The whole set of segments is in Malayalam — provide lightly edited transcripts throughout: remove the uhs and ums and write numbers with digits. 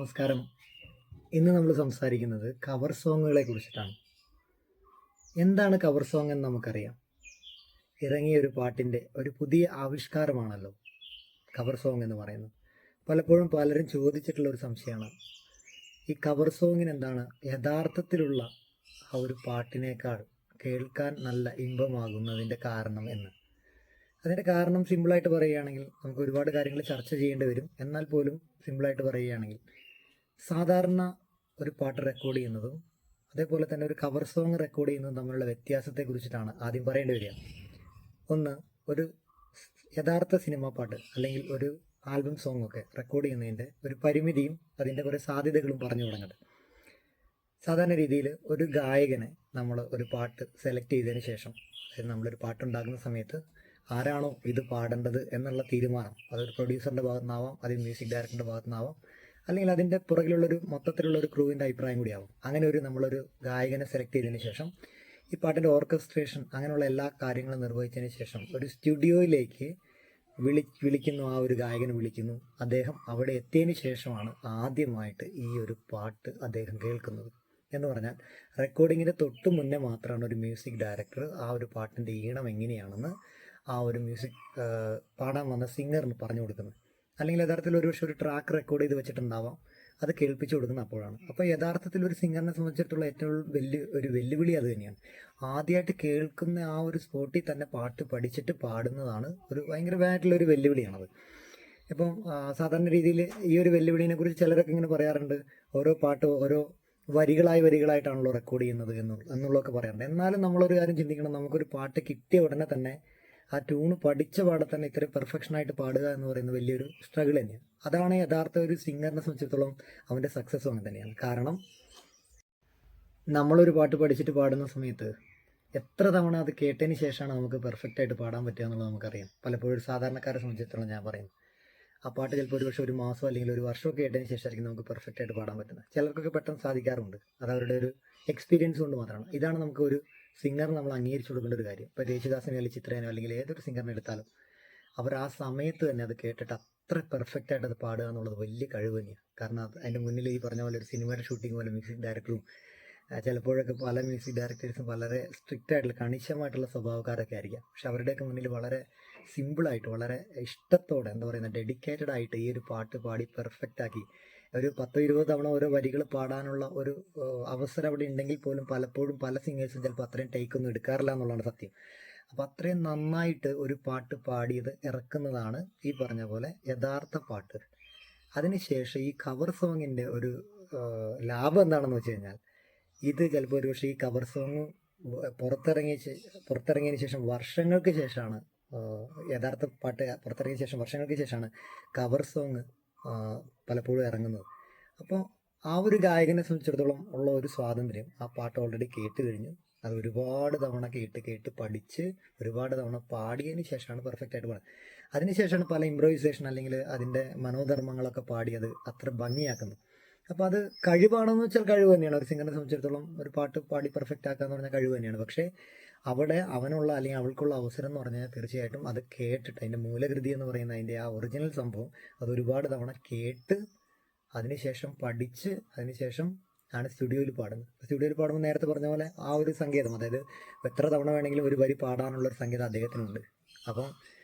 നമസ്കാരം. ഇന്ന് നമ്മൾ സംസാരിക്കുന്നത് കവർ സോങ്ങുകളെ കുറിച്ചിട്ടാണ്. എന്താണ് കവർ സോങ് എന്ന് നമുക്കറിയാം. ഇറങ്ങിയ ഒരു പാട്ടിൻ്റെ ഒരു പുതിയ ആവിഷ്കാരമാണല്ലോ കവർ സോങ് എന്ന് പറയുന്നത്. പലപ്പോഴും പലരും ചോദിച്ചിട്ടുള്ള ഒരു സംശയമാണ്, ഈ കവർ സോങ്ങിന് എന്താണ് യഥാർത്ഥത്തിലുള്ള ആ ഒരു പാട്ടിനേക്കാൾ കേൾക്കാൻ നല്ല ഇമ്പമാകുന്നതിൻ്റെ കാരണം എന്ന്. അതിൻ്റെ കാരണം സിമ്പിളായിട്ട് പറയുകയാണെങ്കിൽ നമുക്ക് ഒരുപാട് കാര്യങ്ങൾ ചർച്ച ചെയ്യേണ്ടി വരും. എന്നാൽ പോലും സിമ്പിളായിട്ട് പറയുകയാണെങ്കിൽ സാധാരണ ഒരു പാട്ട് റെക്കോർഡ് ചെയ്യുന്നതും അതേപോലെ തന്നെ ഒരു കവർ സോങ് റെക്കോർഡ് ചെയ്യുന്നതും തമ്മിലുള്ള വ്യത്യാസത്തെക്കുറിച്ചിട്ടാണ് ആദ്യം പറയേണ്ടി വരിക. ഒന്ന്, ഒരു യഥാർത്ഥ സിനിമാ പാട്ട് അല്ലെങ്കിൽ ഒരു ആൽബം സോങ് ഒക്കെ റെക്കോർഡ് ചെയ്യുന്നതിൻ്റെ ഒരു പരിമിതിയും അതിൻ്റെ കുറേ സാധ്യതകളും പറഞ്ഞു തുടങ്ങുന്നത്. സാധാരണ രീതിയിൽ ഒരു ഗായകനെ നമ്മൾ ഒരു പാട്ട് സെലക്ട് ചെയ്തതിന് ശേഷം, അതായത് നമ്മളൊരു പാട്ടുണ്ടാക്കുന്ന സമയത്ത് ആരാണോ ഇത് പാടേണ്ടത് എന്നുള്ള തീരുമാനം അതൊരു പ്രൊഡ്യൂസറിൻ്റെ ഭാഗത്തുനിന്നാവാം, അത് മ്യൂസിക് ഡയറക്ടറിൻ്റെ ഭാഗത്തുനിന്നാവാം, അല്ലെങ്കിൽ അതിൻ്റെ പുറകിലുള്ളൊരു മൊത്തത്തിലുള്ളൊരു ക്രൂവിൻ്റെ അഭിപ്രായം കൂടിയാവും. അങ്ങനെ നമ്മളൊരു ഗായകനെ സെലക്ട് ചെയ്തതിന് ശേഷം ഈ പാട്ടിൻ്റെ ഓർക്കസ്ട്രേഷൻ അങ്ങനെയുള്ള എല്ലാ കാര്യങ്ങളും നിർവഹിച്ചതിന് ശേഷം ഒരു സ്റ്റുഡിയോയിലേക്ക് വിളിക്കുന്നു. ആ ഒരു ഗായകനെ വിളിക്കുന്നു. അദ്ദേഹം അവിടെ എത്തിയതിന് ശേഷമാണ് ആദ്യമായിട്ട് ഈ ഒരു പാട്ട് അദ്ദേഹം കേൾക്കുന്നത്. എന്ന് പറഞ്ഞാൽ റെക്കോർഡിങ്ങിൻ്റെ തൊട്ട് മുന്നേ മാത്രമാണ് ഒരു മ്യൂസിക് ഡയറക്ടർ ആ ഒരു പാട്ടിൻ്റെ ഈണം എങ്ങനെയാണെന്ന് ആ ഒരു മ്യൂസിക് പാടാൻ വന്ന സിംഗറിന് പറഞ്ഞു കൊടുക്കുന്നത്. അല്ലെങ്കിൽ യഥാർത്ഥത്തിൽ ഒരുപക്ഷെ ഒരു ട്രാക്ക് റെക്കോർഡ് ചെയ്ത് വെച്ചിട്ടുണ്ടാവാം, അത് കേൾപ്പിച്ചു കൊടുക്കുന്ന അപ്പോഴാണ്. അപ്പോൾ യഥാർത്ഥത്തിൽ ഒരു സിംഗറിനെ സംബന്ധിച്ചിടത്തോളം ഏറ്റവും ഒരു വെല്ലുവിളി അത് തന്നെയാണ്. ആദ്യമായിട്ട് കേൾക്കുന്ന ആ ഒരു സ്പോട്ടിൽ തന്നെ പാട്ട് പഠിച്ചിട്ട് പാടുന്നതാണ് ഒരു ഭയങ്കരമായിട്ടുള്ളൊരു വെല്ലുവിളിയാണത്. ഇപ്പം സാധാരണ രീതിയിൽ ഈ ഒരു വെല്ലുവിളിനെ കുറിച്ച് ചിലരൊക്കെ ഇങ്ങനെ പറയാറുണ്ട്, ഓരോ പാട്ട് ഓരോ വരികളായിട്ടാണല്ലോ റെക്കോർഡ് ചെയ്യുന്നത് എന്നുള്ളതൊക്കെ പറയാറുണ്ട്. എന്നാലും നമ്മളൊരു കാര്യം ചിന്തിക്കണം, നമുക്കൊരു പാട്ട് കിട്ടിയ ഉടനെ തന്നെ ആ ട്യൂണ് പഠിച്ച പാടെ തന്നെ ഇത്രയും പെർഫെക്ഷനായിട്ട് പാടുക എന്ന് പറയുന്നത് വലിയൊരു സ്ട്രഗിൾ തന്നെയാണ്. അതാണ് യഥാർത്ഥ ഒരു സിംഗറിനെ സംബന്ധിച്ചിടത്തോളം അവൻ്റെ സക്സസ്സും അങ്ങനെ തന്നെയാണ്. കാരണം നമ്മളൊരു പാട്ട് പഠിച്ചിട്ട് പാടുന്ന സമയത്ത് എത്ര തവണ അത് കേട്ടതിന് ശേഷമാണ് നമുക്ക് പെർഫെക്റ്റായിട്ട് പാടാൻ പറ്റുക എന്നുള്ളത് നമുക്കറിയാം. പലപ്പോഴും സാധാരണക്കാരെ സംബന്ധിച്ചിടത്തോളം ഞാൻ പറയുന്നത്, ആ പാട്ട് ചിലപ്പോൾ ഒരുപക്ഷെ ഒരു മാസം അല്ലെങ്കിൽ ഒരു വർഷമൊക്കെ കേട്ടതിന് ശേഷമായിരിക്കും നമുക്ക് പെർഫെക്റ്റായിട്ട് പാടാൻ പറ്റുന്നത്. ചിലർക്കൊക്കെ പെട്ടെന്ന് സാധിക്കാറുണ്ട്. അത് അവരുടെ ഒരു എക്സ്പീരിയൻസ് കൊണ്ട് മാത്രമാണ്. ഇതാണ് നമുക്ക് ഒരു സിംഗർ നമ്മൾ അംഗീകരിച്ചു കൊടുക്കേണ്ട ഒരു കാര്യം. ഇപ്പോൾ യേശുദാസിനെ അല്ലെങ്കിൽ ചിത്രേനോ അല്ലെങ്കിൽ ഏതൊരു സിംഗറിനെ എടുത്താലും അവർ ആ സമയത്ത് തന്നെ അത് കേട്ടിട്ട് അത്ര പെർഫെക്റ്റായിട്ട് അത് പാടുക എന്നുള്ളത് വലിയ കഴിവ് തന്നെയാണ്. കാരണം അതിൻ്റെ മുന്നിൽ ഈ പറഞ്ഞ പോലെ ഒരു സിനിമയുടെ ഷൂട്ടിംഗ് പോലെ മ്യൂസിക് ഡയറക്ടറും ചിലപ്പോഴൊക്കെ പല മ്യൂസിക് ഡയറക്ടേഴ്സും വളരെ സ്ട്രിക്റ്റ് ആയിട്ടുള്ള കണിശമായിട്ടുള്ള സ്വഭാവക്കാരൊക്കെ ആയിരിക്കാം. പക്ഷെ അവരുടെയൊക്കെ മുന്നിൽ വളരെ സിമ്പിളായിട്ട് വളരെ ഇഷ്ടത്തോടെ ഡെഡിക്കേറ്റഡ് ആയിട്ട് ഈ ഒരു പാട്ട് പാടി പെർഫെക്റ്റാക്കി ഒരു 10-20 തവണ ഓരോ വരികൾ പാടാനുള്ള ഒരു അവസരം അവിടെ ഉണ്ടെങ്കിൽ പോലും പലപ്പോഴും പല സിംഗേഴ്സും ചിലപ്പോൾ അത്രയും ടേക്കൊന്നും എടുക്കാറില്ല എന്നുള്ളതാണ് സത്യം. അപ്പോൾ അത്രയും നന്നായിട്ട് ഒരു പാട്ട് പാടിയത് ഇറക്കുന്നതാണ് ഈ പറഞ്ഞ പോലെ യഥാർത്ഥ പാട്ട്. അതിനുശേഷം ഈ കവർ സോങ്ങിൻ്റെ ഒരു ലാഭം എന്താണെന്ന് വെച്ച് കഴിഞ്ഞാൽ, ഇത് ചിലപ്പോൾ ഒരു പക്ഷേ ഈ കവർ സോങ് പുറത്തിറങ്ങിയതിന് ശേഷം വർഷങ്ങൾക്ക് ശേഷമാണ്, യഥാർത്ഥ പാട്ട് പുറത്തിറങ്ങിയ ശേഷം വർഷങ്ങൾക്ക് ശേഷമാണ് കവർ സോങ് പലപ്പോഴും ഇറങ്ങുന്നത്. അപ്പോൾ ആ ഒരു ഗായകനെ സംബന്ധിച്ചിടത്തോളം ഉള്ള ഒരു സ്വാതന്ത്ര്യം, ആ പാട്ട് ഓൾറെഡി കേട്ട് കഴിഞ്ഞു, അത് ഒരുപാട് തവണ കേട്ട് പഠിച്ച് ഒരുപാട് തവണ പാടിയതിന് ശേഷമാണ് പെർഫെക്റ്റായിട്ട് പാടുന്നത്. അതിനുശേഷമാണ് പല ഇംപ്രൈസേഷൻ അല്ലെങ്കിൽ അതിൻ്റെ മനോധർമ്മങ്ങളൊക്കെ പാടി അത് അത്ര ഭംഗിയാക്കുന്നത്. അപ്പോൾ അത് കഴിവാണെന്ന് വെച്ചാൽ കഴിവ് തന്നെയാണ്. ഒരു സിംഗറിനെ സംബന്ധിച്ചിടത്തോളം ഒരു പാട്ട് പാടി പെർഫെക്റ്റ് ആക്കുക എന്ന് പറഞ്ഞാൽ കഴിവ് തന്നെയാണ്. പക്ഷേ അവിടെ അവനുള്ള അല്ലെങ്കിൽ അവൾക്കുള്ള അവസരം എന്ന് പറഞ്ഞാൽ തീർച്ചയായിട്ടും അത് കേട്ടിട്ട് അതിൻ്റെ മൂലകൃതി എന്ന് പറയുന്ന അതിൻ്റെ ആ ഒറിജിനൽ സംഭവം അത് ഒരുപാട് തവണ കേട്ട് അതിനുശേഷം പഠിച്ച് അതിനുശേഷം ആണ് സ്റ്റുഡിയോയിൽ പാടുന്നത്. സ്റ്റുഡിയോയിൽ പാടുമ്പോൾ നേരത്തെ പറഞ്ഞ പോലെ ആ ഒരു സംഗീതം, അതായത് എത്ര തവണ വേണമെങ്കിലും ഒരു വരി പാടാനുള്ളൊരു സംഗീതം അദ്ദേഹത്തിനുണ്ട്. അപ്പം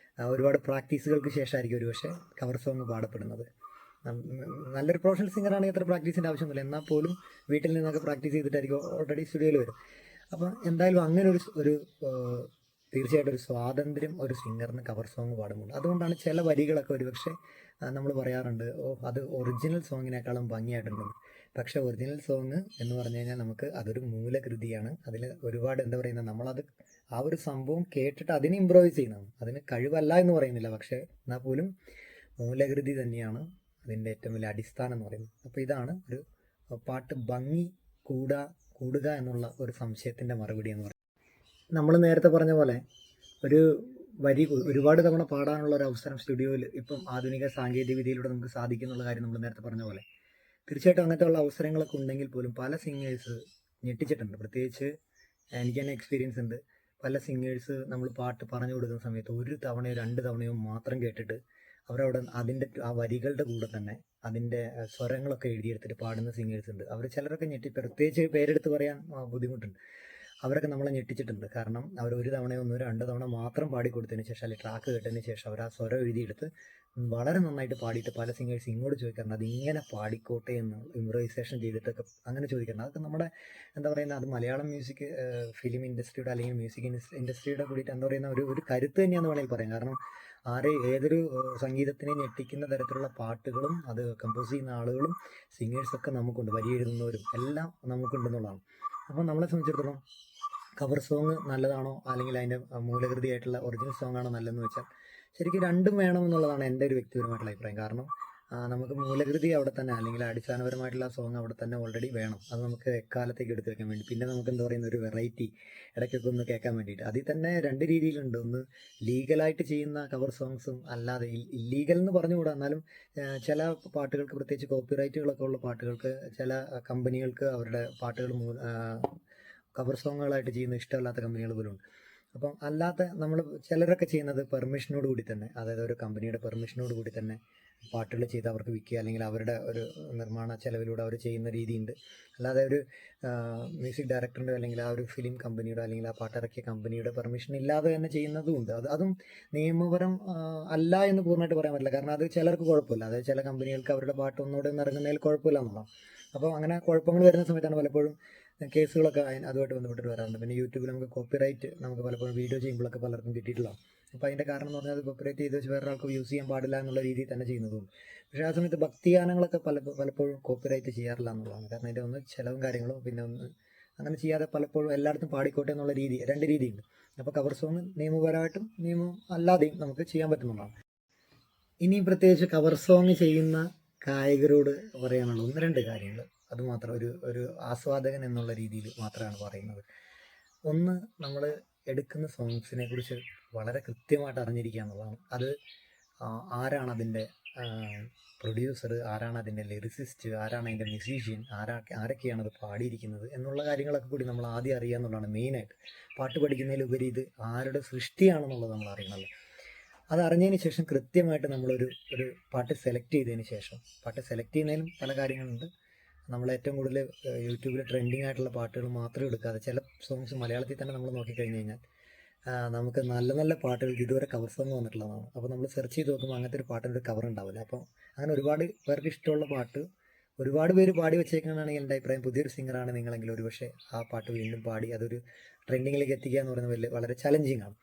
ഒരുപാട് പ്രാക്ടീസുകൾക്ക് ശേഷമായിരിക്കും ഒരുപക്ഷെ കവർ സോങ് പാടപ്പെടുന്നത്. നല്ലൊരു പ്രൊഫഷണൽ സിംഗറാണെങ്കിൽ അത്ര പ്രാക്ടീസിൻ്റെ ആവശ്യമൊന്നുമില്ല. എന്നാൽ പോലും വീട്ടിൽ നിന്നൊക്കെ പ്രാക്ടീസ് ചെയ്തിട്ടായിരിക്കും ഓൾറെഡി സ്റ്റുഡിയോയിൽ വരും. അപ്പോൾ എന്തായാലും അങ്ങനെ ഒരു തീർച്ചയായിട്ടും ഒരു സ്വാതന്ത്ര്യം ഒരു സിംഗറിന് കവർ സോങ് പാടുന്നുണ്ട്. അതുകൊണ്ടാണ് ചില വരികളൊക്കെ ഒരുപക്ഷെ നമ്മൾ പറയാറുണ്ട്, അത് ഒറിജിനൽ സോങ്ങിനേക്കാളും ഭംഗിയായിട്ടുണ്ടെന്ന്. പക്ഷേ ഒറിജിനൽ സോങ് എന്ന് പറഞ്ഞു കഴിഞ്ഞാൽ നമുക്ക് അതൊരു മൂലകൃതിയാണ്. അതിൽ ഒരുപാട് നമ്മളത് ആ ഒരു സംഭവം കേട്ടിട്ട് അതിനെ ഇമ്പ്രൂവൈസ് ചെയ്യുന്നതാണ്. അതിന് കഴിവല്ല എന്ന് പറയുന്നില്ല, പക്ഷേ എന്നാൽ പോലും മൂലകൃതി തന്നെയാണ് അതിൻ്റെ ഏറ്റവും വലിയ അടിസ്ഥാനം എന്ന് പറയുന്നത്. അപ്പോൾ ഇതാണ് ഒരു പാട്ട് ഭംഗി കൂടുക എന്നുള്ള ഒരു സംശയത്തിൻ്റെ മറുപടി എന്ന് പറയുന്നത്. നമ്മൾ നേരത്തെ പറഞ്ഞ പോലെ ഒരു വരി ഒരുപാട് തവണ പാടാനുള്ള ഒരു അവസരം സ്റ്റുഡിയോയിൽ ഇപ്പം ആധുനിക സാങ്കേതിക വിദ്യയിലൂടെ നമുക്ക് സാധിക്കുന്നുള്ള കാര്യം നമ്മൾ നേരത്തെ പറഞ്ഞ പോലെ തീർച്ചയായിട്ടും അങ്ങനത്തെ ഉള്ള അവസരങ്ങളൊക്കെ ഉണ്ടെങ്കിൽ പോലും പല സിംഗേഴ്സ് ഞെട്ടിച്ചിട്ടുണ്ട്. പ്രത്യേകിച്ച് എനിക്ക് തന്നെ എക്സ്പീരിയൻസ് ഉണ്ട്. പല സിംഗേഴ്സ് നമ്മൾ പാട്ട് പറഞ്ഞു കൊടുക്കുന്ന സമയത്ത് ഒരു തവണയോ 2 തവണയോ മാത്രം കേട്ടിട്ട് അവരവിടെ അതിൻ്റെ ആ വരികളുടെ കൂടെ തന്നെ അതിൻ്റെ സ്വരങ്ങളൊക്കെ എഴുതിയെടുത്തിട്ട് പാടുന്ന സിംഗേഴ്സ് ഉണ്ട്. അവർ ചിലരൊക്കെ പ്രത്യേകിച്ച് പേരെടുത്ത് പറയാൻ ബുദ്ധിമുട്ടുണ്ട്. അവരൊക്കെ നമ്മളെ ഞെട്ടിച്ചിട്ടുണ്ട്. കാരണം അവർ ഒരു തവണയോ ഒന്നോ രണ്ട് തവണ മാത്രം പാടിക്കൊടുത്തതിന് ശേഷം, അല്ലെങ്കിൽ ട്രാക്ക് കേട്ടതിന് ശേഷം അവർ ആ സ്വരം എഴുതിയെടുത്ത് വളരെ നന്നായിട്ട് പാടിയിട്ട് പല സിംഗേഴ്സ് ഇങ്ങോട്ട് ചോദിക്കാറുണ്ട് അതിങ്ങനെ പാടിക്കോട്ടെ എന്ന്, ഇംപ്രവൈസേഷൻ ചെയ്തിട്ടൊക്കെ അങ്ങനെ ചോദിക്കാറുണ്ട്. അതൊക്കെ നമ്മുടെ എന്താ പറയുന്നത്, അത് മലയാളം മ്യൂസിക് ഫിലിം ഇൻഡസ്ട്രിയുടെ അല്ലെങ്കിൽ മ്യൂസിക് ഇൻഡസ്ട്രിയുടെ കൂടിയിട്ട് എന്താ പറയുന്ന ഒരു കരുത്ത് തന്നെയാണെന്ന് വേണമെങ്കിൽ പറയാം. കാരണം ഏതൊരു സംഗീതത്തിനെ ഞെട്ടിക്കുന്ന തരത്തിലുള്ള പാട്ടുകളും അത് കമ്പോസ് ചെയ്യുന്ന ആളുകളും സിംഗേഴ്സൊക്കെ നമുക്കുണ്ട്, വരി എഴുതുന്നവരും എല്ലാം നമുക്കുണ്ടെന്നുള്ളതാണ്. അപ്പം നമ്മളെ സംബന്ധിച്ചിടത്തോളം കവർ സോങ് നല്ലതാണോ അല്ലെങ്കിൽ അതിൻ്റെ മൂലകൃതിയായിട്ടുള്ള ഒറിജിനൽ സോങ് ആണോ നല്ലതെന്ന് വെച്ചാൽ ശരിക്കും രണ്ടും വേണമെന്നുള്ളതാണ് എൻ്റെ ഒരു വ്യക്തിപരമായിട്ടുള്ള അഭിപ്രായം. കാരണം നമുക്ക് മൂലകൃതി അവിടെ തന്നെ അല്ലെങ്കിൽ അടിസ്ഥാനപരമായിട്ടുള്ള സോങ് അവിടെ തന്നെ ഓൾറെഡി വേണം. അത് നമുക്ക് എക്കാലത്തേക്ക് എടുത്ത് വെക്കാൻ വേണ്ടി. പിന്നെ നമുക്ക് എന്താ പറയുന്ന ഒരു വെറൈറ്റി ഇടയ്ക്കൊക്കെ ഒന്ന് കേൾക്കാൻ വേണ്ടിയിട്ട്. അതിൽ തന്നെ രണ്ട് രീതിയിലുണ്ട്. ഒന്ന് ലീഗലായിട്ട് ചെയ്യുന്ന കവർ സോങ്സും അല്ലാതെ ഇല്ലീഗൽ എന്ന് പറഞ്ഞുകൂടാ, എന്നാലും ചില പാട്ടുകൾക്ക് പ്രത്യേകിച്ച് കോപ്പിറൈറ്റുകളൊക്കെ ഉള്ള പാട്ടുകൾക്ക് ചില കമ്പനികൾക്ക് അവരുടെ പാട്ടുകൾ കവർ സോങ്ങുകളായിട്ട് ചെയ്യുന്ന ഇഷ്ടമല്ലാത്ത കമ്പനികൾ പോലും ഉണ്ട്. അപ്പം അല്ലാത്ത നമ്മൾ ചിലരൊക്കെ ചെയ്യുന്നത് പെർമിഷനോട് കൂടി തന്നെ, അതായത് ഒരു കമ്പനിയുടെ പെർമിഷനോട് കൂടി തന്നെ പാട്ടുകൾ ചെയ്ത് അവർക്ക് വിൽക്കുക അല്ലെങ്കിൽ അവരുടെ ഒരു നിർമ്മാണ ചെലവിലൂടെ അവർ ചെയ്യുന്ന രീതിയുണ്ട്. അല്ലാതെ ഒരു മ്യൂസിക് ഡയറക്ടറിൻ്റെ അല്ലെങ്കിൽ ആ ഒരു ഫിലിം കമ്പനിയുടെ അല്ലെങ്കിൽ ആ പാട്ടിറക്കിയ കമ്പനിയുടെ പെർമിഷൻ ഇല്ലാതെ തന്നെ ചെയ്യുന്നതും ഉണ്ട്. അതും നിയമപരം അല്ല എന്ന് പൂർണ്ണമായിട്ട് പറയാൻ പറ്റില്ല. കാരണം അത് ചിലർക്ക് കുഴപ്പമില്ല, അതായത് ചില കമ്പനികൾക്ക് അവരുടെ പാട്ട് ഒന്നുകൂടെ ഒന്ന് ഇറങ്ങുന്നതിൽ കുഴപ്പമില്ല എന്നുള്ളതാണ്. അപ്പോൾ അങ്ങനെ കുഴപ്പങ്ങൾ വരുന്ന സമയത്താണ് പലപ്പോഴും കേസുകളൊക്കെ അതുമായിട്ട് ബന്ധപ്പെട്ടിട്ട് വരാറുണ്ട്. പിന്നെ യൂട്യൂബിൽ നമുക്ക് കോപ്പിറൈറ്റ് നമുക്ക് പലപ്പോഴും വീഡിയോ ചെയ്യുമ്പോഴൊക്കെ പലർക്കും കിട്ടിയിട്ടുള്ളതാണ്. അപ്പോൾ അതിൻ്റെ കാരണം എന്ന് പറഞ്ഞാൽ അത് കോപ്പിറൈറ്റ് ചെയ്ത് വെച്ച് വേറൊരാൾക്ക് യൂസ് ചെയ്യാൻ പാടില്ല എന്നുള്ള രീതിയിൽ തന്നെ ചെയ്യുന്നതും. പക്ഷേ ആ സമയത്ത് ഭക്തിഗാനങ്ങളൊക്കെ പലപ്പോഴും കോപ്പിറൈറ്റ് ചെയ്യാറില്ല എന്നുള്ളതാണ്. കാരണം അതിൻ്റെ ഒന്ന് ചിലവും കാര്യങ്ങളും, പിന്നെ ഒന്ന് അങ്ങനെ ചെയ്യാതെ പലപ്പോഴും എല്ലായിടത്തും പാടിക്കോട്ടെ എന്നുള്ള രീതി, രണ്ട് രീതിയുണ്ട്. അപ്പോൾ കവർ സോങ് നിയമപരമായിട്ടും നിയമം അല്ലാതെയും നമുക്ക് ചെയ്യാൻ പറ്റുന്നതാണ്. ഇനി പ്രത്യേകിച്ച് കവർ സോങ് ചെയ്യുന്ന ഗായകരോട് പറയാനുള്ള ഒന്ന് രണ്ട് കാര്യങ്ങൾ അതുമാത്രം ഒരു ആസ്വാദകൻ എന്നുള്ള രീതിയിൽ മാത്രമാണ് പറയുന്നത്. ഒന്ന്, നമ്മൾ എടുക്കുന്ന സോങ്സിനെ കുറിച്ച് വളരെ കൃത്യമായിട്ട് അറിഞ്ഞിരിക്കുക എന്നുള്ളതാണ്. അത് ആരാണ് അതിൻ്റെ പ്രൊഡ്യൂസർ, ആരാണ് അതിൻ്റെ ലിറിസിസ്റ്റ്, ആരാണ് അതിൻ്റെ മ്യൂസീഷ്യൻ, ആരൊക്കെയാണ് അത് പാടിയിരിക്കുന്നത് എന്നുള്ള കാര്യങ്ങളൊക്കെ കൂടി നമ്മൾ ആദ്യം അറിയുക എന്നുള്ളതാണ് മെയിനായിട്ട്. പാട്ട് പഠിക്കുന്നതിലുപരി ഇത് ആരുടെ സൃഷ്ടിയാണെന്നുള്ളത് നമ്മൾ അറിയണമല്ലോ. അത് അറിഞ്ഞതിന് ശേഷം കൃത്യമായിട്ട് നമ്മളൊരു പാട്ട് സെലക്ട് ചെയ്തതിന് ശേഷം, പാട്ട് സെലക്ട് ചെയ്യുന്നതിനും പല കാര്യങ്ങളുണ്ട്. നമ്മൾ ഏറ്റവും കൂടുതൽ യൂട്യൂബിൽ ട്രെൻഡിങ് ആയിട്ടുള്ള പാട്ടുകൾ മാത്രം എടുക്കാതെ ചില സോങ്സ് മലയാളത്തിൽ തന്നെ നമ്മൾ നോക്കിക്കഴിഞ്ഞ് കഴിഞ്ഞാൽ നമുക്ക് നല്ല നല്ല പാട്ടുകൾക്ക് ഇതുവരെ കവർ സോങ് വന്നിട്ടുള്ളതാണ്. അപ്പോൾ നമ്മൾ സെർച്ച് ചെയ്ത് നോക്കുമ്പോൾ അങ്ങനത്തെ ഒരു പാട്ടിൻ്റെ ഒരു കവർ ഉണ്ടാവില്ല. അപ്പോൾ അങ്ങനെ ഒരുപാട് പേർക്ക് ഇഷ്ടമുള്ള പാട്ട് ഒരുപാട് പേര് പാടി വെച്ചേക്കുന്നതാണെങ്കിൽ എൻ്റെ അഭിപ്രായം, പുതിയൊരു സിംഗറാണ് നിങ്ങളെങ്കിൽ ഒരുപക്ഷെ ആ പാട്ട് വീണ്ടും പാടി അതൊരു ട്രെൻഡിങ്ങിലേക്ക് എത്തിക്കുക എന്ന് പറയുന്നത് വളരെ ചലഞ്ചിങ് ആണ്.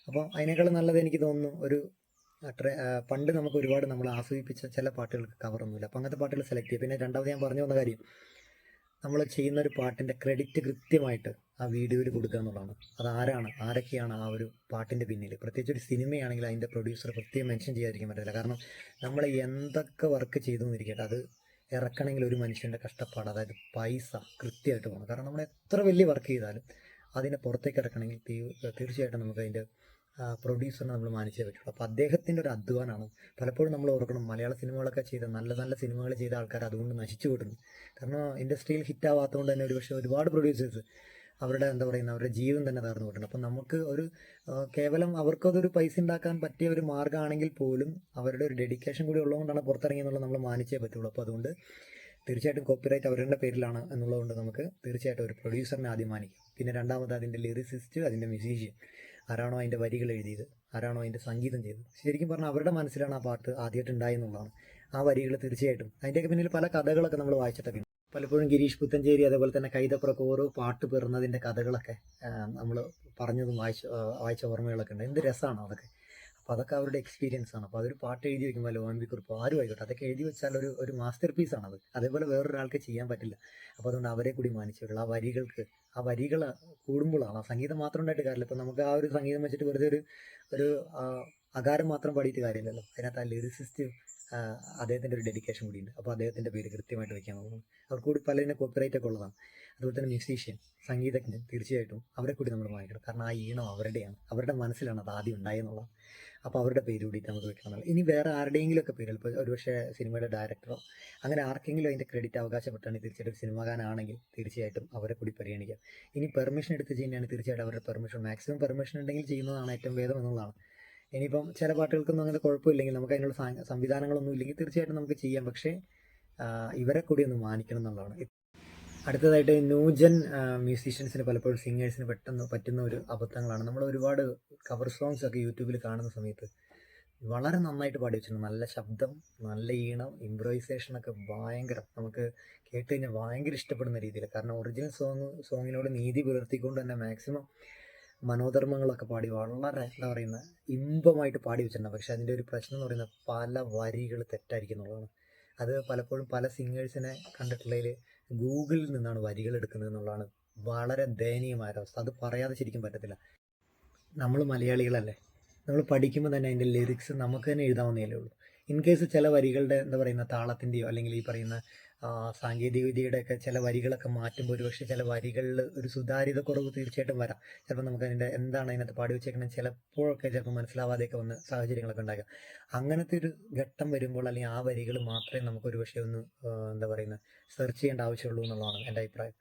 അപ്പോൾ അതിനേക്കാളും നല്ലത് എനിക്ക് തോന്നുന്നു പണ്ട് നമുക്ക് ഒരുപാട് നമ്മൾ ആസ്വദിപ്പിച്ച ചില പാട്ടുകൾക്ക് കവറൊന്നുമില്ല. അപ്പോൾ അങ്ങനത്തെ പാട്ടുകൾ സെലക്ട് ചെയ്യുക. പിന്നെ രണ്ടാമത് ഞാൻ പറഞ്ഞു വന്ന കാര്യം, നമ്മൾ ചെയ്യുന്ന ഒരു പാട്ടിൻ്റെ ക്രെഡിറ്റ് കൃത്യമായിട്ട് ആ വീഡിയോയിൽ കൊടുക്കുക എന്നുള്ളതാണ്. അത് ആരൊക്കെയാണ് ആ ഒരു പാട്ടിൻ്റെ പിന്നിൽ. പ്രത്യേകിച്ച് ഒരു സിനിമയാണെങ്കിൽ അതിൻ്റെ പ്രൊഡ്യൂസർ പ്രത്യേകം മെൻഷൻ ചെയ്യാതിരിക്കാൻ പറ്റില്ല. കാരണം നമ്മൾ എന്തൊക്കെ വർക്ക് ചെയ്തു എന്നിരിക്കട്ടെ, അത് ഇറക്കണമെങ്കിൽ ഒരു മനുഷ്യൻ്റെ കഷ്ടപ്പാട്, അതായത് പൈസ കൃത്യമായിട്ട് പോകണം. കാരണം നമ്മൾ എത്ര വലിയ വർക്ക് ചെയ്താലും അതിനെ പുറത്തേക്ക് ഇറക്കണമെങ്കിൽ തീർച്ചയായിട്ടും നമുക്ക് അതിൻ്റെ പ്രൊഡ്യൂസറിനെ നമ്മൾ മാനിച്ചേ പറ്റുള്ളൂ. അപ്പോൾ അദ്ദേഹത്തിൻ്റെ ഒരു അധ്വാനമാണ്. പലപ്പോഴും നമ്മൾ ഓർക്കണം, മലയാള സിനിമകളൊക്കെ ചെയ്ത നല്ല നല്ല സിനിമകൾ ചെയ്ത ആൾക്കാർ അതുകൊണ്ട് നശിച്ചു പോയിട്ടുണ്ട്. കാരണം ഇൻഡസ്ട്രിയിൽ ഹിറ്റാവാത്തതുകൊണ്ട് തന്നെ ഒരുപാട് പ്രൊഡ്യൂസേഴ്സ് അവരുടെ അവരുടെ ജീവൻ തന്നെ തകർന്നു പോയിട്ടുണ്ട്. അപ്പം നമുക്ക് കേവലം അവർക്കതൊരു പൈസ ഉണ്ടാക്കാൻ പറ്റിയ ഒരു മാർഗ്ഗമാണെങ്കിൽ പോലും അവരുടെ ഒരു ഡെഡിക്കേഷൻ കൂടി ഉള്ളതുകൊണ്ടാണ് പുറത്തിറങ്ങിയെന്നുള്ളത് നമ്മൾ മാനിച്ചേ പറ്റുള്ളൂ. അപ്പോൾ അതുകൊണ്ട് തീർച്ചയായിട്ടും കോപ്പിറൈറ്റ് അവരുടെ പേരിലാണ് എന്നുള്ളതുകൊണ്ട് നമുക്ക് തീർച്ചയായിട്ടും ഒരു പ്രൊഡ്യൂസറിനെ ആദ്യം മാനിക്കാം. പിന്നെ രണ്ടാമത് അതിൻ്റെ ലിറിസിസ്റ്റ്, അതിൻ്റെ മ്യൂസീഷ്യൻ, ആരാണോ അതിൻ്റെ വരികൾ എഴുതിയത്, ആരാണോ അതിൻ്റെ സംഗീതം ചെയ്തത്, ശരിക്കും പറഞ്ഞാൽ അവരുടെ മനസ്സിലാണ് ആ പാട്ട് ആദ്യമായിട്ട് ഉണ്ടായെന്നുള്ളതാണ്. ആ വരികൾ തീർച്ചയായിട്ടും അതിൻ്റെയൊക്കെ പിന്നിൽ പല കഥകളൊക്കെ നമ്മൾ വായിച്ചിട്ടൊക്കെ ഉണ്ട്. പലപ്പോഴും ഗിരീഷ് പുത്തഞ്ചേരി അതേപോലെ തന്നെ കൈതപ്പുറക്ക് ഓരോ പാട്ട് പിറന്നതിൻ്റെ കഥകളൊക്കെ നമ്മൾ പറഞ്ഞതും വായിച്ച ഓർമ്മകളൊക്കെ ഉണ്ട്. എന്ത് രസമാണ് അതൊക്കെ. അപ്പോൾ അതൊക്കെ അവരുടെ എക്സ്പീരിയൻസ് ആണ്. അപ്പോൾ അതൊരു പാട്ട് എഴുതി വയ്ക്കുമ്പോൾ ലോൺ വി കുറിപ്പ് ആരും ആയിക്കോട്ടെ, അതൊക്കെ എഴുതി വെച്ചാൽ ഒരു മാസ്റ്റർ പീസാണത്. അതേപോലെ വേറൊരാൾക്ക് ചെയ്യാൻ പറ്റില്ല. അപ്പോൾ അതുകൊണ്ട് അവരെ കൂടി മാനിച്ചിട്ടുള്ള ആ വരികൾ കൂടുമ്പോഴാണ്, ആ സംഗീതം മാത്രം ഉണ്ടായിട്ട് കാര്യമില്ല. ഇപ്പോൾ നമുക്ക് ആ ഒരു സംഗീതം വെച്ചിട്ട് വെറുതെ ഒരു അകാരം മാത്രം പാടിയിട്ട് കാര്യമില്ലല്ലോ. അതിനകത്ത് ആ ലിറിസിസ്റ്റ് അദ്ദേഹത്തിൻ്റെ ഒരു ഡെഡിക്കേഷൻ കൂടിയുണ്ട്. അപ്പോൾ അദ്ദേഹത്തിൻ്റെ പേര് കൃത്യമായിട്ട് വയ്ക്കാൻ നോക്കണം. അവർക്ക് കൂടി പലതിൻ്റെ കോപ്പിറൈറ്റ് ഒക്കെ ഉള്ളതാണ്. അതുപോലെ തന്നെ മ്യൂസീഷ്യൻ, സംഗീതജ്ഞൻ, തീർച്ചയായിട്ടും അവരെ കൂടി നമ്മൾ വാങ്ങിക്കണം. കാരണം ആ ഈണം അവരുടെയാണ്, അവരുടെ മനസ്സിലാണ് അത് ആദ്യം ഉണ്ടായെന്നുള്ളത്. അപ്പോൾ അവരുടെ പേര് കൂടിയിട്ട് നമുക്ക് വെക്കണം. ഇനി വേറെ ആരുടെയെങ്കിലുമൊക്കെ പേരുകൾ, ഇപ്പോൾ ഒരുപക്ഷെ സിനിമയുടെ ഡയറക്ടറോ അങ്ങനെ ആർക്കെങ്കിലും അതിൻ്റെ ക്രെഡിറ്റ് അവകാശപ്പെട്ടാണെങ്കിൽ തീർച്ചയായിട്ടും സിനിമാഗാനാണെങ്കിൽ തീർച്ചയായിട്ടും അവരെ കൂടി പരിഗണിക്കാം. ഇനി പെർമിഷൻ എടുത്ത് ചെയ്യുന്നതാണ് തീർച്ചയായിട്ടും അവരുടെ പെർമിഷൻ, മാക്സിമം പെർമിഷൻ ഉണ്ടെങ്കിൽ ചെയ്യുന്നതാണ് ഏറ്റവും ഭേദം എന്നുള്ളതാണ് ഇനിയിപ്പം ചില പാട്ടുകൾക്കൊന്നും അങ്ങനെ കുഴപ്പമില്ലെങ്കിൽ, നമുക്ക് അതിനുള്ള സംവിധാനങ്ങളൊന്നും ഇല്ലെങ്കിൽ തീർച്ചയായിട്ടും നമുക്ക് ചെയ്യാം. പക്ഷേ ഇവരെ കൂടി ഒന്ന് മാനിക്കണം എന്നുള്ളതാണ്. അടുത്തതായിട്ട് ന്യൂജൻ മ്യൂസീഷ്യൻസിന് പലപ്പോഴും സിംഗേഴ്സിന് പെട്ടെന്ന് പറ്റുന്ന ഒരു അബദ്ധങ്ങളാണ്. നമ്മൾ ഒരുപാട് കവർ സോങ്സ് ഒക്കെ യൂട്യൂബിൽ കാണുന്ന സമയത്ത് വളരെ നന്നായിട്ട് പാടി വെച്ചിട്ടുണ്ട്. നല്ല ശബ്ദം, നല്ല ഈണം, ഇംപ്രവൈസേഷനൊക്കെ ഭയങ്കരം. നമുക്ക് കേട്ട് കഴിഞ്ഞാൽ ഭയങ്കര ഇഷ്ടപ്പെടുന്ന രീതിയിൽ. കാരണം ഒറിജിനൽ സോങ്ങിനോട് നീതി പുലർത്തിക്കൊണ്ട് തന്നെ മാക്സിമം മനോധർമ്മങ്ങളൊക്കെ പാടി വളരെ എന്താ പറയുന്ന ഇമ്പമായിട്ട് പാടി വെച്ചിട്ടുണ്ട്. പക്ഷെ അതിൻ്റെ ഒരു പ്രശ്നം എന്ന് പറയുന്നത് പല വരികൾ തെറ്റായിരിക്കും എന്നുള്ളതാണ്. അത് പലപ്പോഴും പല സിംഗേഴ്സിനെ കണ്ടിട്ടുള്ളതിൽ ഗൂഗിളിൽ നിന്നാണ് വരികൾ എടുക്കുന്നത് എന്നുള്ളതാണ് വളരെ ദയനീയമായ അവസ്ഥ. അത് പറയാതെ ശരിക്കും പറ്റത്തില്ല. നമ്മൾ മലയാളികളല്ലേ, നമ്മൾ പഠിക്കുമ്പോൾ തന്നെ അതിൻ്റെ ലിറിക്സ് നമുക്ക് തന്നെ എഴുതാവുന്നതല്ലേ ഉള്ളൂ. ഇൻ കേസ് ചില വരികളുടെ എന്താ പറയുന്ന താളത്തിൻ്റെയോ അല്ലെങ്കിൽ ഈ പറയുന്ന സാങ്കേതികവിദ്യയുടെയൊക്കെ ചില വരികളൊക്കെ മാറ്റുമ്പോൾ ഒരുപക്ഷെ ചില വരികളിൽ ഒരു സുതാര്യത കുറവ് തീർച്ചയായിട്ടും വരാം. ചിലപ്പോൾ നമുക്ക് അതിൻ്റെ എന്താണ് അതിനകത്ത് പാടി വെച്ചേക്കുന്നത് ചിലപ്പോഴൊക്കെ ചിലപ്പോൾ മനസ്സിലാവാതെയൊക്കെ വന്ന സാഹചര്യങ്ങളൊക്കെ ഉണ്ടാകാം. അങ്ങനത്തെ ഒരു ഘട്ടം വരുമ്പോൾ അല്ലെങ്കിൽ ആ വരികൾ മാത്രമേ നമുക്ക് ഒരുപക്ഷെ ഒന്ന് എന്താ പറയുന്നത് സെർച്ച് ചെയ്യേണ്ട ആവശ്യമുള്ളൂ എന്നുള്ളതാണ് എൻ്റെ അഭിപ്രായം.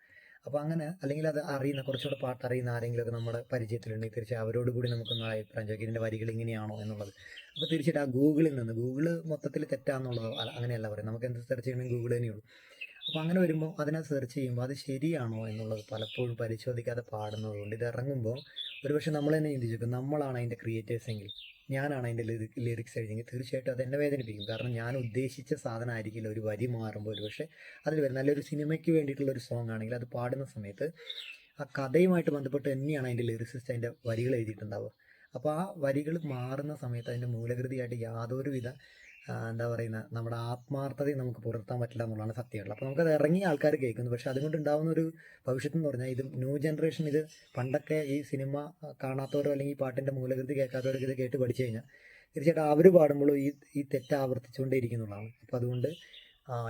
അപ്പോൾ അങ്ങനെ അല്ലെങ്കിൽ അത് അറിയുന്ന കുറച്ചുകൂടെ പാട്ട് അറിയുന്ന ആരെങ്കിലുമൊക്കെ നമ്മുടെ പരിചയത്തിലുണ്ടെങ്കിൽ തീർച്ചയായും അവരോട് കൂടി നമുക്കൊന്ന് അഭിപ്രായം ചോദിക്കും ഇതിൻ്റെ വരികൾ ഇങ്ങനെയാണോ എന്നുള്ളത്. അപ്പോൾ തീർച്ചയായിട്ടും ആ ഗൂഗിളിൽ നിന്ന് ഗൂഗിള് മൊത്തത്തിൽ തെറ്റാന്നുള്ളതോ അങ്ങനെയല്ല പറയും, നമുക്ക് എന്ത് സെർച്ച് ചെയ്യണമെങ്കിൽ ഗൂഗിൾ തന്നെയുള്ളൂ. അപ്പോൾ അങ്ങനെ വരുമ്പോൾ അതിനെ സെർച്ച് ചെയ്യുമ്പോൾ അത് ശരിയാണോ എന്നുള്ളത് പലപ്പോഴും പരിശോധിക്കാതെ പാടുന്നതുകൊണ്ട് ഇത് ഇറങ്ങുമ്പോൾ ഒരുപക്ഷെ നമ്മൾ തന്നെ ചിന്തിച്ചു, നമ്മളാണ് അതിൻ്റെ ക്രിയേറ്റേഴ്സ് എങ്കിൽ, ഞാനാണ് അതിൻ്റെ ലിറിക്സ് എഴുതിയെങ്കിൽ തീർച്ചയായിട്ടും അത് എന്നെ വേദനിപ്പിക്കും. കാരണം ഞാൻ ഉദ്ദേശിച്ച സാധനം ആയിരിക്കില്ല ഒരു വരി മാറുമ്പോൾ ഒരുപക്ഷെ അതിൽ വരും. നല്ലൊരു സിനിമയ്ക്ക് വേണ്ടിയിട്ടുള്ള ഒരു സോങ് ആണെങ്കിൽ അത് പാടുന്ന സമയത്ത് ആ കഥയുമായിട്ട് ബന്ധപ്പെട്ട് തന്നെയാണ് അതിൻ്റെ ലിറിസിസ്റ്റ് അതിൻ്റെ വരികൾ എഴുതിയിട്ടുണ്ടാവുക. അപ്പോൾ ആ വരികൾ മാറുന്ന സമയത്ത് അതിൻ്റെ മൂലകൃതിയായിട്ട് യാതൊരുവിധ എന്താ പറയുന്ന നമ്മുടെ ആത്മാർത്ഥതയും നമുക്ക് പുലർത്താൻ പറ്റില്ല എന്നുള്ളതാണ് സത്യമുള്ളത്. അപ്പോൾ നമുക്കത് ഇറങ്ങിയ ആൾക്കാർ കേൾക്കുന്നു. പക്ഷെ അതുകൊണ്ട് ഉണ്ടാകുന്ന ഒരു ഭവിഷ്യത്ത് എന്ന് പറഞ്ഞാൽ ഇത് ന്യൂ ജനറേഷൻ, ഇത് പണ്ടൊക്കെ ഈ സിനിമ കാണാത്തവരോ അല്ലെങ്കിൽ ഈ പാട്ടിൻ്റെ മൂലകൃതി കേൾക്കാത്തവരൊക്കെ ഇത് കേട്ട് പഠിച്ചു കഴിഞ്ഞാൽ തീർച്ചയായിട്ടും അവർ പാടുമ്പോഴും ഈ തെറ്റ് ആവർത്തിച്ചുകൊണ്ടേ ഇരിക്കുന്നുള്ളതാണ്. അപ്പോൾ അതുകൊണ്ട്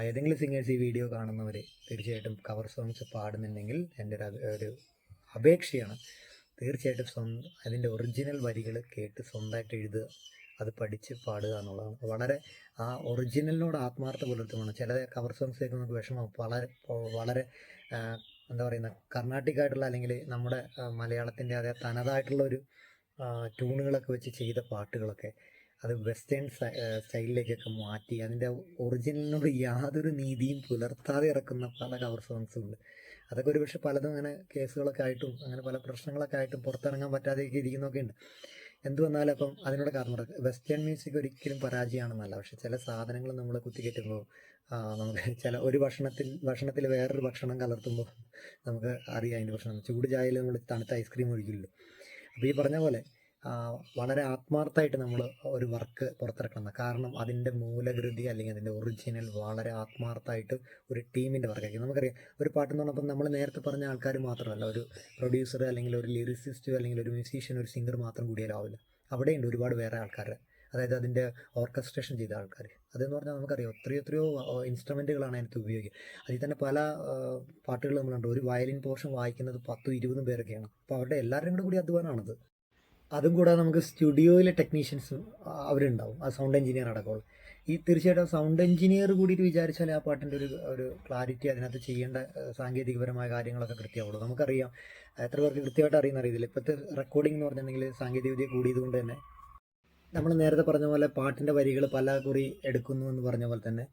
ഏതെങ്കിലും സിംഗേഴ്സ് ഈ വീഡിയോ കാണുന്നവർ തീർച്ചയായിട്ടും കവർ സോങ്സ് പാടുന്നുണ്ടെങ്കിൽ എൻ്റെ ഒരു അപേക്ഷയാണ്, തീർച്ചയായിട്ടും അതിൻ്റെ ഒറിജിനൽ വരികൾ കേട്ട് സ്വന്തമായിട്ട് എഴുതുക, അത് പഠിച്ച് പാടുക എന്നുള്ളതാണ്. വളരെ ആ ഒറിജിനലിനോട് ആത്മാർത്ഥത പുലർത്തുമാണ്. ചില കവർ സോങ്സ് കേൾക്കുമ്പോൾ നമുക്ക് വിഷമം വളരെ എന്താ പറയുന്ന കർണാട്ടിക് ആയിട്ടുള്ള അല്ലെങ്കിൽ നമ്മുടെ മലയാളത്തിൻ്റെ അതേ തനതായിട്ടുള്ള ഒരു ട്യൂണുകളൊക്കെ വെച്ച് ചെയ്ത പാട്ടുകളൊക്കെ അത് വെസ്റ്റേൺ സ്റ്റൈലിലേക്കൊക്കെ മാറ്റി അതിൻ്റെ ഒറിജിനലിനോട് യാതൊരു നീതിയും പുലർത്താതെ ഇറക്കുന്ന പല കവർ സോങ്സും ഉണ്ട്. അതൊക്കെ ഒരുപക്ഷെ പലതും അങ്ങനെ കേസുകളൊക്കെ ആയിട്ടും അങ്ങനെ പല പ്രശ്നങ്ങളൊക്കെ ആയിട്ടും പുറത്തിറങ്ങാൻ പറ്റാതെയൊക്കെ ഇരിക്കുന്നൊക്കെ ഉണ്ട്. എന്ത് വന്നാലും അപ്പം അതിനോട് കാരണം വെസ്റ്റേൺ മ്യൂസിക് ഒരിക്കലും പരാജയമാണെന്നല്ല. പക്ഷെ ചില സാധനങ്ങൾ നമ്മൾ കുത്തിക്കയറ്റുമ്പോൾ നമുക്ക് ചില ഒരു ഭക്ഷണത്തിൽ വേറൊരു ഭക്ഷണം കലർത്തുമ്പോൾ നമുക്ക് അറിയാം അതിൻ്റെ പ്രശ്നം. ചൂട് ചായയിൽ നമ്മൾ തണുത്ത ഐസ്ക്രീം ഒഴിക്കില്ലല്ലോ. അപ്പോൾ ഈ പറഞ്ഞ പോലെ വളരെ ആത്മാർത്ഥമായിട്ട് നമ്മൾ ഒരു വർക്ക് പുറത്തിറക്കണം. കാരണം അതിൻ്റെ മൂലകൃതി അല്ലെങ്കിൽ അതിൻ്റെ ഒറിജിനൽ വളരെ ആത്മാർത്ഥമായിട്ട് ഒരു ടീമിൻ്റെ വർക്കായിരിക്കും. നമുക്കറിയാം ഒരു പാട്ടെന്ന് പറഞ്ഞപ്പോൾ നമ്മൾ നേരത്തെ പറഞ്ഞ ആൾക്കാർ മാത്രമല്ല, ഒരു പ്രൊഡ്യൂസർ അല്ലെങ്കിൽ ഒരു ലിറിസിസ്റ്റ് അല്ലെങ്കിൽ ഒരു മ്യൂസീഷ്യൻ ഒരു സിംഗർ മാത്രം കൂടിയാലാവില്ല. അവിടെയുണ്ട് ഒരുപാട് വേറെ ആൾക്കാർ, അതായത് അതിൻ്റെ ഓർക്കസ്ട്രേഷൻ ചെയ്ത ആൾക്കാർ. അതെന്ന് പറഞ്ഞാൽ നമുക്കറിയാം എത്രയോ ഇൻസ്ട്രുമെൻറ്റുകളാണ് അതിനകത്ത് ഉപയോഗിക്കുക. അതിൽ തന്നെ പല പാട്ടുകൾ നമ്മളുണ്ട്, ഒരു വയലിൻ പോർഷൻ വായിക്കുന്നത് 10-20 പേരൊക്കെയാണ്. അപ്പോൾ അവരുടെ എല്ലാവരുടെയും കൂടി അധ്വാനമാണത്. അതും കൂടാതെ നമുക്ക് സ്റ്റുഡിയോയിലെ ടെക്നീഷ്യൻസും അവരുണ്ടാവും, ആ സൗണ്ട് എഞ്ചിനീയർ അടക്കമുള്ള. ഈ തീർച്ചയായിട്ടും സൗണ്ട് എഞ്ചിനീയർ കൂടിയിട്ട് വിചാരിച്ചാൽ ആ പാട്ടിൻ്റെ ഒരു ക്ലാരിറ്റി അതിനകത്ത് ചെയ്യേണ്ട സാങ്കേതികപരമായ കാര്യങ്ങളൊക്കെ കൃത്യമാവുള്ളൂ. നമുക്കറിയാം എത്ര പേർക്ക് കൃത്യമായിട്ട് അറിയില്ല. ഇപ്പോഴത്തെ റെക്കോർഡിംഗ് എന്ന് പറഞ്ഞിട്ടുണ്ടെങ്കിൽ സാങ്കേതികവിദ്യ കൂടിയതുകൊണ്ട് തന്നെ നമ്മൾ നേരത്തെ പറഞ്ഞ പോലെ പാട്ടിൻ്റെ വരികൾ പല കുറി എടുക്കുന്നു എന്ന് പറഞ്ഞ പോലെ തന്നെ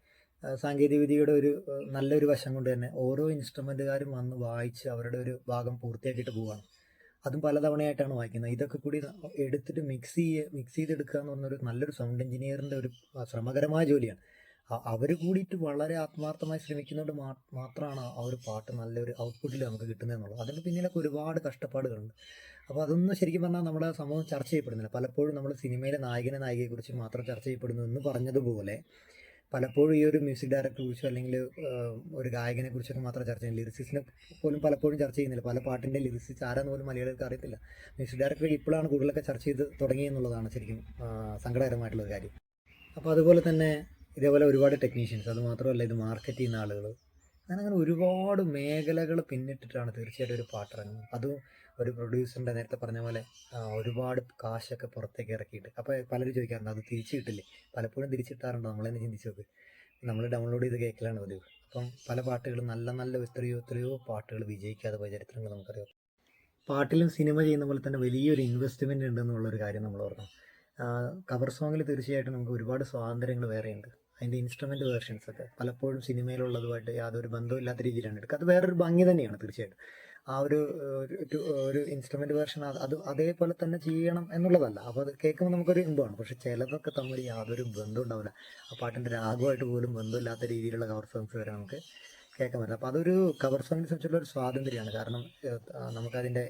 സാങ്കേതികവിദ്യയുടെ ഒരു നല്ലൊരു വശം കൊണ്ട് തന്നെ ഓരോ ഇൻസ്ട്രുമെൻറ്റുകാരും വന്ന് വായിച്ച് അവരുടെ ഒരു ഭാഗം പൂർത്തിയാക്കിയിട്ട് പോവുകയാണ്. അതും പലതവണയായിട്ടാണ് വായിക്കുന്നത്. ഇതൊക്കെ കൂടി എടുത്തിട്ട് മിക്സ് ചെയ്തെടുക്കുക എന്ന് പറഞ്ഞൊരു നല്ലൊരു സൗണ്ട് എഞ്ചിനീയറിൻ്റെ ഒരു ശ്രമകരമായ ജോലിയാണ്. അവർ കൂടിയിട്ട് വളരെ ആത്മാർത്ഥമായി ശ്രമിക്കുന്നതുകൊണ്ട് മാത്രമാണ് ആ ഒരു പാട്ട് നല്ലൊരു ഔട്ട്പുട്ടിൽ നമുക്ക് കിട്ടുന്നതെന്നുള്ളത്. അതിന് പിന്നിലൊക്കെ ഒരുപാട് കഷ്ടപ്പാടുകളുണ്ട്. അപ്പോൾ അതൊന്നും ശരിക്കും പറഞ്ഞാൽ നമ്മുടെ സമൂഹം ചർച്ച ചെയ്യപ്പെടുന്നില്ല. പലപ്പോഴും നമ്മൾ സിനിമയിലെ നായകനെക്കുറിച്ച് മാത്രം ചർച്ച ചെയ്യപ്പെടുന്നു എന്ന് പറഞ്ഞതുപോലെ പലപ്പോഴും ഈ ഒരു മ്യൂസിക് ഡയറക്ടറെ കുറിച്ചോ അല്ലെങ്കിൽ ഒരു ഗായകനെ കുറിച്ചൊക്കെ മാത്രം ചർച്ച ചെയ്യുന്നത്, ലിറിസിസ്റ്റിനെ പോലും പലപ്പോഴും ചർച്ച ചെയ്യുന്നില്ല. പല പാട്ടിൻ്റെ ലിറിസിസ്റ്റ് ആരാന്ന് പോലും മലയാളികൾക്ക് അറിയത്തില്ല. മ്യൂസിക് ഡയറക്ടർ ഇപ്പോഴാണ് കൂടുതലൊക്കെ ചർച്ച ചെയ്ത് തുടങ്ങിയെന്നുള്ളതാണ് ശരിക്കും സങ്കടകരമായിട്ടുള്ളൊരു കാര്യം. അപ്പോൾ അതുപോലെ തന്നെ ഇതേപോലെ ഒരുപാട് ടെക്നീഷ്യൻസ്, അത് മാത്രമല്ല ഇത് മാർക്കറ്റ് ചെയ്യുന്ന ആളുകൾ, അങ്ങനെ ഒരുപാട് മേഖലകൾ പിന്നിട്ടിട്ടാണ് തീർച്ചയായിട്ടും ഒരു പാട്ടിറങ്ങുന്നത്. അതും ഒരു പ്രൊഡ്യൂസറിൻ്റെ നേരത്തെ പറഞ്ഞ പോലെ ഒരുപാട് കാശൊക്കെ പുറത്തേക്ക് ഇറക്കിയിട്ട്. അപ്പോൾ പലരും ചോദിക്കാറുണ്ട് അത് തിരിച്ചു കിട്ടില്ലേ? പലപ്പോഴും തിരിച്ചിട്ടാറുണ്ടോ? നമ്മളെന്നെ ചിന്തിച്ച് നോക്ക്. നമ്മൾ ഡൗൺലോഡ് ചെയ്ത് കേൾക്കലാണ് പതിവ്. അപ്പം പല പാട്ടുകളും നല്ല എത്രയോ പാട്ടുകൾ വിജയിക്കാതെ പോയ ചരിത്രങ്ങൾ നമുക്കറിയാം. പാട്ടിലും സിനിമ ചെയ്യുന്ന പോലെ തന്നെ വലിയൊരു ഇൻവെസ്റ്റ്മെൻറ്റ് ഉണ്ടെന്നുള്ളൊരു കാര്യം നമ്മൾ ഓർക്കണം. കവർ സോങ്ങിൽ തീർച്ചയായിട്ടും നമുക്ക് ഒരുപാട് സ്വാതന്ത്ര്യങ്ങൾ വേറെയുണ്ട്. അതിൻ്റെ ഇൻസ്ട്രുമെൻ്റ് വേർഷൻസൊക്കെ പലപ്പോഴും സിനിമയിലുള്ളതുമായിട്ട് യാതൊരു ബന്ധമില്ലാത്ത രീതിയിലാണ് എടുക്കുക. അത് വേറൊരു ഭംഗി തന്നെയാണ് തീർച്ചയായിട്ടും. ആ ഒരു ഇൻസ്ട്രുമെൻ്റ് വേർഷൻ അത് അതേപോലെ തന്നെ ചെയ്യണം എന്നുള്ളതല്ല. അപ്പോൾ അത് കേൾക്കുമ്പോൾ നമുക്കൊരു ഇമ്പമാണ്. പക്ഷേ ചിലതൊക്കെ തമ്മിൽ യാതൊരു ബന്ധം ഉണ്ടാവില്ല. ആ പാട്ടിൻ്റെ രാഗമായിട്ട് പോലും ബന്ധമില്ലാത്ത രീതിയിലുള്ള കവർ സോങ്സ് വരെ നമുക്ക് കേൾക്കാൻ പറ്റില്ല. അപ്പോൾ അതൊരു കവർ സോങ്ങിനെ സംബന്ധിച്ചുള്ള ഒരു സ്വാതന്ത്ര്യമാണ്. കാരണം നമുക്കതിൻ്റെ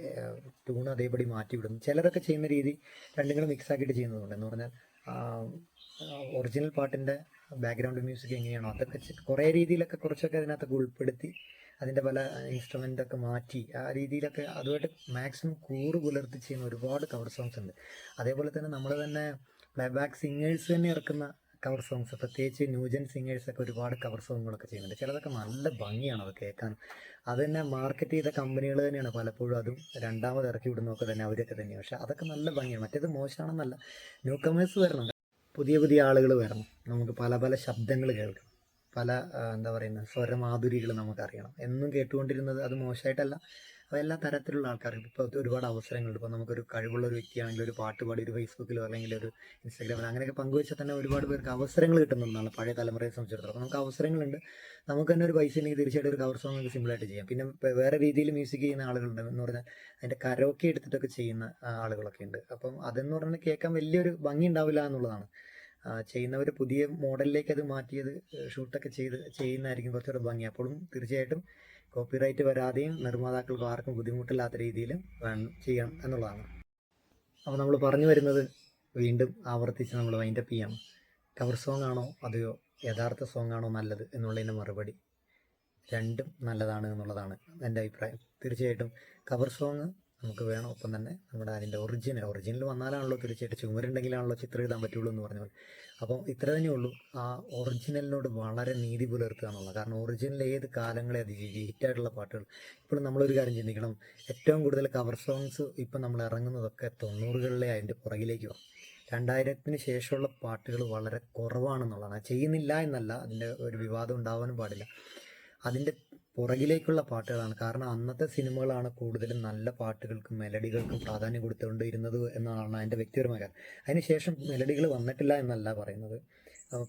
ട്യൂൺ അതേപടി മാറ്റിവിടും. ചിലരൊക്കെ ചെയ്യുന്ന രീതി രണ്ടും കൂടെ മിക്സ് ആക്കിയിട്ട് ചെയ്യുന്നതുകൊണ്ട് എന്ന് പറഞ്ഞാൽ ഒറിജിനൽ പാട്ടിൻ്റെ ബാക്ക്ഗ്രൗണ്ട് മ്യൂസിക് എങ്ങനെയാണോ അതൊക്കെ കുറേ രീതിയിലൊക്കെ കുറച്ചൊക്കെ അതിനകത്തൊക്കെ ഉൾപ്പെടുത്തി അതിൻ്റെ പല ഇൻസ്ട്രുമെൻ്റൊക്കെ മാറ്റി ആ രീതിയിലൊക്കെ അതുമായിട്ട് മാക്സിമം കൂറ് പുലർത്തി ചെയ്യുന്ന ഒരുപാട് കവർ സോങ്സ് ഉണ്ട്. അതേപോലെ തന്നെ നമ്മൾ തന്നെ പ്ലേബാക്ക് സിംഗേഴ്സ് തന്നെ ഇറക്കുന്ന കവർ സോങ്സ്, പ്രത്യേകിച്ച് ന്യൂജൻ സിംഗേഴ്സൊക്കെ ഒരുപാട് കവർ സോങ്ങുകളൊക്കെ ചെയ്യുന്നുണ്ട്. ചിലതൊക്കെ നല്ല ഭംഗിയാണ് അത് കേൾക്കാൻ. അത് തന്നെ മാർക്കറ്റ് ചെയ്ത കമ്പനികൾ തന്നെയാണ് പലപ്പോഴും അതും രണ്ടാമത് ഇറക്കി വിടുന്നതൊക്കെ തന്നെ അവരൊക്കെ തന്നെയാണ്. പക്ഷേ അതൊക്കെ നല്ല ഭംഗിയാണ്. മറ്റേത് മോശമാണെന്നല്ല, ന്യൂ കമേഴ്സ് വരണം, പുതിയ പുതിയ ആളുകൾ വരണം, നമുക്ക് പല പല ശബ്ദങ്ങൾ കേൾക്കണം, പല എന്താ പറയുന്നത് സ്വരമാധുരികൾ നമുക്കറിയണം. എന്നും കേട്ടുകൊണ്ടിരുന്നത് അത് മോശമായിട്ടല്ല, എല്ലാ തരത്തിലുള്ള ആൾക്കാർക്ക് ഇപ്പോൾ ഒരുപാട് അവസരങ്ങളുണ്ട്. ഇപ്പോൾ നമുക്കൊരു കഴിവുള്ള ഒരു വ്യക്തിയാണെങ്കിൽ ഒരു പാട്ട് പാടി ഒരു ഫേസ്ബുക്കിലോ അല്ലെങ്കിൽ ഒരു ഇൻസ്റ്റാഗ്രാമിലോ അങ്ങനെയൊക്കെ പങ്കുവെച്ചാൽ തന്നെ ഒരുപാട് പേർക്ക് അവസരങ്ങൾ കിട്ടുന്നതാണ് പഴയ തലമുറയെ സംബന്ധിച്ചിടത്തോളം. അപ്പോൾ നമുക്ക് അവസരങ്ങളുണ്ട്. നമുക്ക് തന്നെ ഒരു പൈസ ഉണ്ടെങ്കിൽ തീർച്ചയായിട്ടും ഒരു കവർ സോങ് നമുക്ക് സിമ്പിളായിട്ട് ചെയ്യാം. പിന്നെ വേറെ രീതിയിൽ മ്യൂസിക് ചെയ്യുന്ന ആളുകളുണ്ട് എന്ന് പറഞ്ഞാൽ അതിൻ്റെ കരോക്കെ എടുത്തിട്ടൊക്കെ ചെയ്യുന്ന ആളുകളൊക്കെ ഉണ്ട്. അപ്പം അതെന്ന് പറഞ്ഞാൽ കേൾക്കാൻ വലിയൊരു ഭംഗി ഉണ്ടാവില്ല എന്നുള്ളതാണ്. ചെയ്യുന്നവർ പുതിയ മോഡലിലേക്ക് അത് മാറ്റിയത് ഷൂട്ടൊക്കെ ചെയ്യുന്നതായിരിക്കും കുറച്ചുകൂടെ ഭംഗി. അപ്പോഴും തീർച്ചയായിട്ടും കോപ്പിറൈറ്റ് വരാതെയും നിർമ്മാതാക്കൾക്ക് ആർക്കും ബുദ്ധിമുട്ടില്ലാത്ത രീതിയിൽ വേണം ചെയ്യണം എന്നുള്ളതാണ്. അപ്പോൾ നമ്മൾ പറഞ്ഞു വരുന്നത് വീണ്ടും ആവർത്തിച്ച് നമ്മൾ വൈൻഡപ്പ് ചെയ്യണം. കവർ സോങ് ആണോ അതെയോ യഥാർത്ഥ സോങ് ആണോ നല്ലത് എന്നുള്ളതിൻ്റെ മറുപടി രണ്ടും നല്ലതാണ് എന്നുള്ളതാണ് എൻ്റെ അഭിപ്രായം. തീർച്ചയായിട്ടും കവർ സോങ് നമുക്ക് വേണം. ഒപ്പം തന്നെ നമ്മുടെ അതിൻ്റെ ഒറിജിനൽ വന്നാലാണല്ലോ തീർച്ചയായിട്ടും ചുമരുണ്ടെങ്കിലാണല്ലോ ചിത്രം എഴുതാൻ പറ്റുള്ളൂ എന്ന് പറഞ്ഞ പോലെ. അപ്പോൾ ഇത്ര തന്നെ ഉള്ളൂ, ആ ഒറിജിനലിനോട് വളരെ നീതി പുലർത്തുക എന്നുള്ളത്. കാരണം ഒറിജിനൽ ഏത് കാലങ്ങളെ അതിജീവിക്കും. ഹിറ്റായിട്ടുള്ള പാട്ടുകൾ ഇപ്പോഴും നമ്മളൊരു കാര്യം ചിന്തിക്കണം, ഏറ്റവും കൂടുതൽ കവർ സോങ്സ് ഇപ്പം നമ്മൾ ഇറങ്ങുന്നതൊക്കെ 90കളിലെ അതിൻ്റെ പുറകിലേക്ക് പോകും. 2000-ന് ശേഷമുള്ള പാട്ടുകൾ വളരെ കുറവാണെന്നുള്ളതാണ്. ചെയ്യുന്നില്ല എന്നല്ല, അതിൻ്റെ ഒരു വിവാദം ഉണ്ടാവാനും പാടില്ല. അതിൻ്റെ പുറകിലേക്കുള്ള പാട്ടുകളാണ്. കാരണം അന്നത്തെ സിനിമകളാണ് കൂടുതലും നല്ല പാട്ടുകൾക്കും മെലഡികൾക്കും പ്രാധാന്യം കൊടുത്തുകൊണ്ടിരുന്നത് എന്നാണ് എൻ്റെ വ്യക്തിപരമായ കാര്യം. അതിനുശേഷം മെലഡികൾ വന്നിട്ടില്ല എന്നല്ല പറയുന്നത്.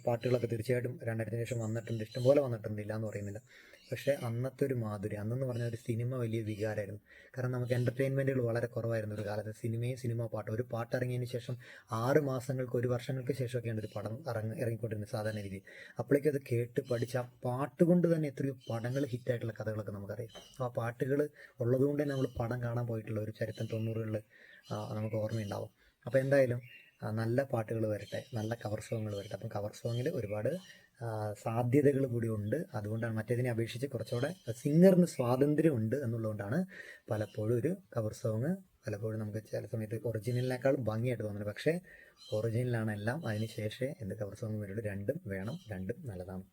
പാട്ടുകളൊക്കെ തീർച്ചയായിട്ടും 2000-ന് ശേഷം വന്നിട്ടുണ്ട്, ഇഷ്ടംപോലെ വന്നിട്ടുണ്ട്, ഇല്ല എന്ന് പറയുന്നില്ല. പക്ഷേ അന്നത്തെ ഒരു മാധുര്യം, അന്നെന്ന് പറഞ്ഞ ഒരു സിനിമ വലിയ വികാരമായിരുന്നു. കാരണം നമുക്ക് എൻ്റർടൈൻമെൻറ്റുകൾ വളരെ കുറവായിരുന്നു ഒരു കാലത്ത്. സിനിമ പാട്ട്, ഒരു പാട്ട് ഇറങ്ങിയതിന് ശേഷം 6 മാസങ്ങൾക്ക് 1 വർഷങ്ങൾക്ക് ശേഷമൊക്കെയാണ് ഒരു പടം ഇറങ്ങിക്കൊണ്ടിരുന്നത് സാധാരണ രീതിയിൽ. അപ്പോഴേക്കും അത് കേട്ട് പഠിച്ച് ആ പാട്ട് കൊണ്ട് തന്നെ എത്രയോ പടങ്ങൾ ഹിറ്റായിട്ടുള്ള കഥകളൊക്കെ നമുക്കറിയാം. അപ്പോൾ ആ പാട്ടുകൾ ഉള്ളതുകൊണ്ട് തന്നെ നമ്മൾ പടം കാണാൻ പോയിട്ടുള്ള ഒരു ചരിത്രം 90കളിൽ നമുക്ക് ഓർമ്മയുണ്ടാവും. അപ്പോൾ എന്തായാലും നല്ല പാട്ടുകൾ വരട്ടെ, നല്ല കവർ സോങ്ങുകൾ വരട്ടെ. അപ്പം കവർ സോങ്ങിൽ ഒരുപാട് സാധ്യതകൾ കൂടി ഉണ്ട്. അതുകൊണ്ടാണ് മറ്റേതിനെ അപേക്ഷിച്ച് കുറച്ചുകൂടെ സിംഗറിന് സ്വാതന്ത്ര്യം ഉണ്ട് എന്നുള്ളതുകൊണ്ടാണ് പലപ്പോഴും ഒരു കവർ സോങ് പലപ്പോഴും നമുക്ക് ചില സമയത്ത് ഒറിജിനലിനേക്കാൾ ഭംഗിയായിട്ട് തോന്നുന്നത്. പക്ഷേ ഒറിജിനലാണ് എല്ലാം, അതിന് ശേഷമേ എന്ത് കവർ സോങ് വരുള്ളൂ. രണ്ടും വേണം, രണ്ടും നല്ലതാണ്.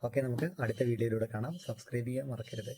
ഓക്കെ, നമുക്ക് അടുത്ത വീഡിയോയിലൂടെ കാണാം. സബ്സ്ക്രൈബ് ചെയ്യാൻ മറക്കരുത്.